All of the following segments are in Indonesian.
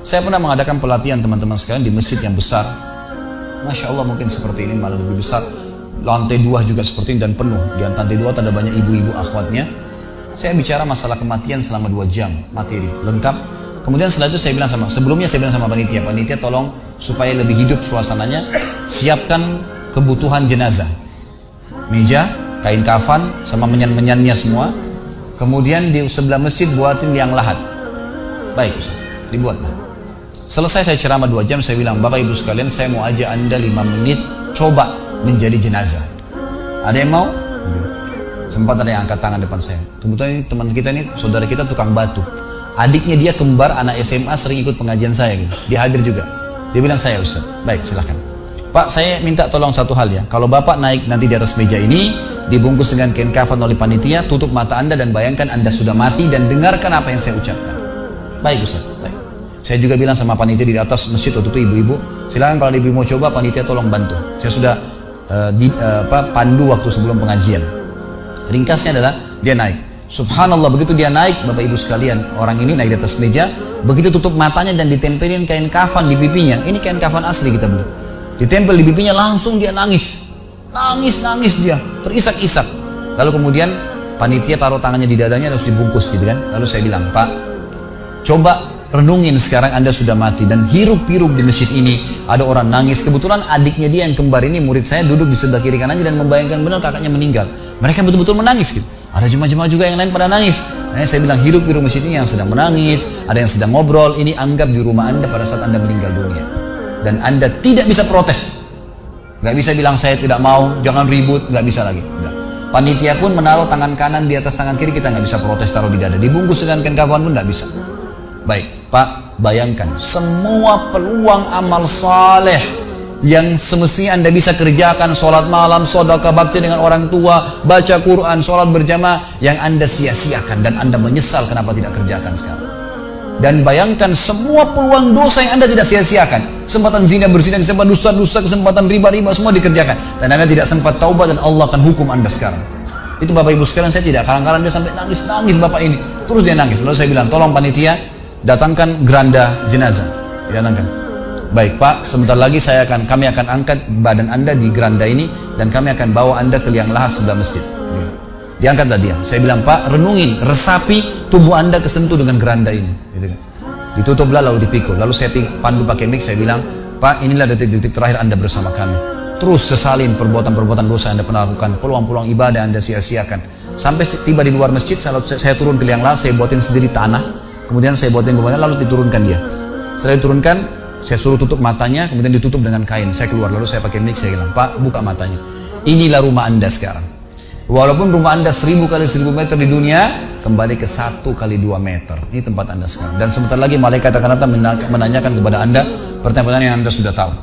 Saya pernah mengadakan pelatihan teman-teman sekalian di masjid yang besar. Masya Allah, mungkin seperti ini, malah lebih besar. Lantai 2 juga seperti ini dan penuh. Di lantai 2 ada banyak ibu-ibu akhwatnya. Saya bicara masalah kematian selama 2 jam, materi lengkap. Kemudian setelah itu sebelumnya saya bilang sama panitia tolong supaya lebih hidup suasananya, siapkan kebutuhan jenazah. Meja, kain kafan, sama menyan-menyannya semua. Kemudian di sebelah masjid buatin liang lahat. Baik Ustaz, dibuatlah. Selesai saya ceramah 2 jam, saya bilang, Bapak Ibu sekalian, saya mau ajak Anda 5 menit coba menjadi jenazah. Ada yang mau? Sempat ada yang angkat tangan depan saya. Kebetulan teman kita ini, saudara kita tukang batu. Adiknya dia kembar anak SMA, sering ikut pengajian saya gitu. Dia hadir juga. Dia bilang, saya Ustaz. Baik, silahkan. Pak, saya minta tolong satu hal ya. Kalau Bapak naik nanti di atas meja ini, dibungkus dengan kain kafan oleh panitia, tutup mata Anda dan bayangkan Anda sudah mati dan dengarkan apa yang saya ucapkan. Baik Ustaz, baik. Saya juga bilang sama panitia di atas masjid waktu itu, ibu-ibu, silakan kalau ibu mau coba, panitia tolong bantu. Saya sudah pandu waktu sebelum pengajian. Ringkasnya adalah dia naik. Subhanallah, begitu dia naik, Bapak Ibu sekalian, orang ini naik di atas meja, begitu tutup matanya dan ditempelin kain kafan di pipinya. Ini kain kafan asli kita beli. Ditempel di pipinya, langsung dia nangis. Nangis dia, terisak-isak. Lalu kemudian panitia taruh tangannya di dadanya, harus dibungkus gitu kan. Lalu saya bilang, Pak, coba renungin sekarang Anda sudah mati dan hiruk-pikuk di masjid ini ada orang nangis. Kebetulan adiknya dia yang kembar ini, murid saya, duduk di sebelah kiri kanannya dan membayangkan benar kakaknya meninggal. Mereka betul-betul menangis gitu. Ada jemaah-jemaah juga yang lain pada nangis. Saya bilang, hiruk-pikuk masjid ini, yang sedang menangis, ada yang sedang ngobrol, ini anggap di rumah Anda pada saat Anda meninggal dunia. Dan Anda tidak bisa protes. Gak bisa bilang saya tidak mau, jangan ribut, gak bisa lagi. Enggak. Panitia pun menaruh tangan kanan di atas tangan kiri, kita gak bisa protes taruh di dada. Dibungkus dengan kain kafan pun gak bisa. Baik, Pak, bayangkan semua peluang amal saleh yang semestinya Anda bisa kerjakan, sholat malam, sedekah bakti dengan orang tua, baca Quran, sholat berjamaah, yang Anda sia-siakan dan Anda menyesal kenapa tidak kerjakan sekarang. Dan bayangkan semua peluang dosa yang Anda tidak sia-siakan, kesempatan zina, berzina, kesempatan dusta-dusta, kesempatan riba-riba, semua dikerjakan, dan Anda tidak sempat taubat dan Allah akan hukum Anda sekarang. Itu Bapak Ibu sekalian, saya tidak karang-karang dia sampai nangis Bapak ini, terus dia nangis. Lalu saya bilang, tolong panitia datangkan geranda jenazah. Datangkan. Baik Pak, sebentar lagi kami akan angkat badan Anda di geranda ini dan kami akan bawa Anda ke liang lahat sebelah masjid. Diangkatlah dia. Saya bilang, Pak, renungin, resapi tubuh Anda kesentuh dengan geranda ini. Ditutuplah lalu dipikul. Lalu saya pandu pakai mic, saya bilang, Pak, inilah detik-detik terakhir Anda bersama kami. Terus sesalin perbuatan-perbuatan dosa yang Anda pernah lakukan, peluang-peluang ibadah yang Anda sia-siakan. Sampai tiba di luar masjid, saya turun ke liang lahat, saya buatin sendiri tanah. Kemudian saya buatin rumahnya, lalu diturunkan dia. Setelah diturunkan, saya suruh tutup matanya, kemudian ditutup dengan kain. Saya keluar, lalu saya pakai mic, saya bilang, Pak, buka matanya. Inilah rumah Anda sekarang. Walaupun rumah Anda 1000 kali 1000 meter di dunia, kembali ke 1 kali 2 meter. Ini tempat Anda sekarang. Dan sebentar lagi malaikat akan datang menanyakan kepada Anda pertanyaan yang Anda sudah tahu.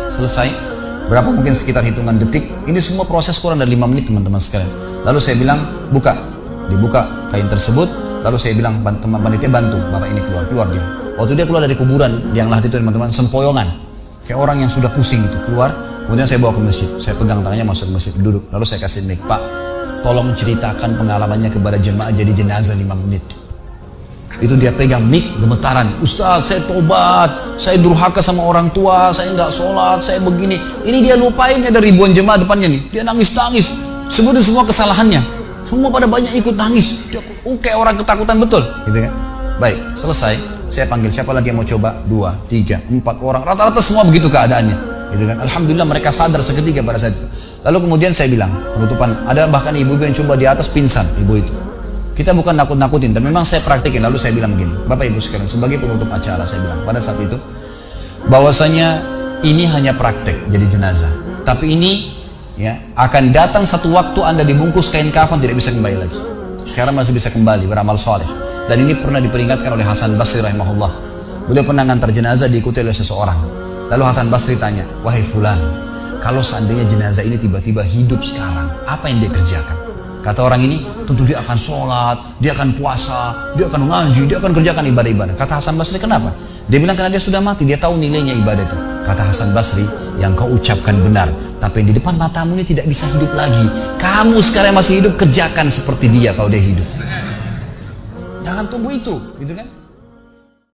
Selesai. Berapa mungkin sekitar hitungan detik. Ini semua proses kurang dari 5 menit teman-teman sekalian. Lalu saya bilang, buka. Dibuka kain tersebut. Lalu saya bilang, teman panitia bantu Bapak ini keluar dia. Waktu dia keluar dari kuburan liang lahat itu teman-teman, sempoyongan. Kayak orang yang sudah pusing itu keluar. Kemudian saya bawa ke masjid, saya pegang tangannya masuk ke masjid, duduk. Lalu saya kasih mic, Pak, tolong ceritakan pengalamannya kepada jemaah jadi jenazah 5 menit. Itu dia pegang mic, gemetaran. Ustaz, saya tobat, saya durhaka sama orang tua, saya nggak sholat, saya begini. Ini dia lupain, ada ribuan jemaah depannya nih. Dia nangis-nangis, sebutin semua kesalahannya. Semua pada banyak ikut nangis. Dia kayak orang ketakutan betul, gitu kan? Baik, selesai. Saya panggil siapa lagi yang mau coba? 2, 3, 4 orang. Rata-rata semua begitu keadaannya. Gitu kan? Alhamdulillah mereka sadar seketika pada saat itu. Lalu kemudian saya bilang, penutupan, ada bahkan ibu-ibu yang coba di atas pingsan, ibu itu. Kita bukan nakut-nakutin, tapi memang saya praktikin. Lalu saya bilang begini, Bapak Ibu sekalian, sebagai penutup acara saya bilang pada saat itu, bahwasanya ini hanya praktek jadi jenazah. Tapi ini ya akan datang satu waktu Anda dibungkus kain kafan tidak bisa kembali lagi. Sekarang masih bisa kembali beramal soleh. Dan ini pernah diperingatkan oleh Hasan Basri rahimahullah. Beliau pernah ngantar jenazah diikuti oleh seseorang. Lalu Hasan Basri tanya, wahai fulan, kalau seandainya jenazah ini tiba-tiba hidup sekarang, apa yang dia kerjakan? Kata orang ini, tentu dia akan sholat, dia akan puasa, dia akan ngaji, dia akan kerjakan ibadah-ibadah. Kata Hasan Basri, kenapa? Dia bilang karena dia sudah mati, dia tahu nilainya ibadah itu. Kata Hasan Basri, yang kau ucapkan benar, tapi di depan matamu ini tidak bisa hidup lagi. Kamu sekarang masih hidup, kerjakan seperti dia kalau dia hidup. Jangan tunggu itu, gitu kan?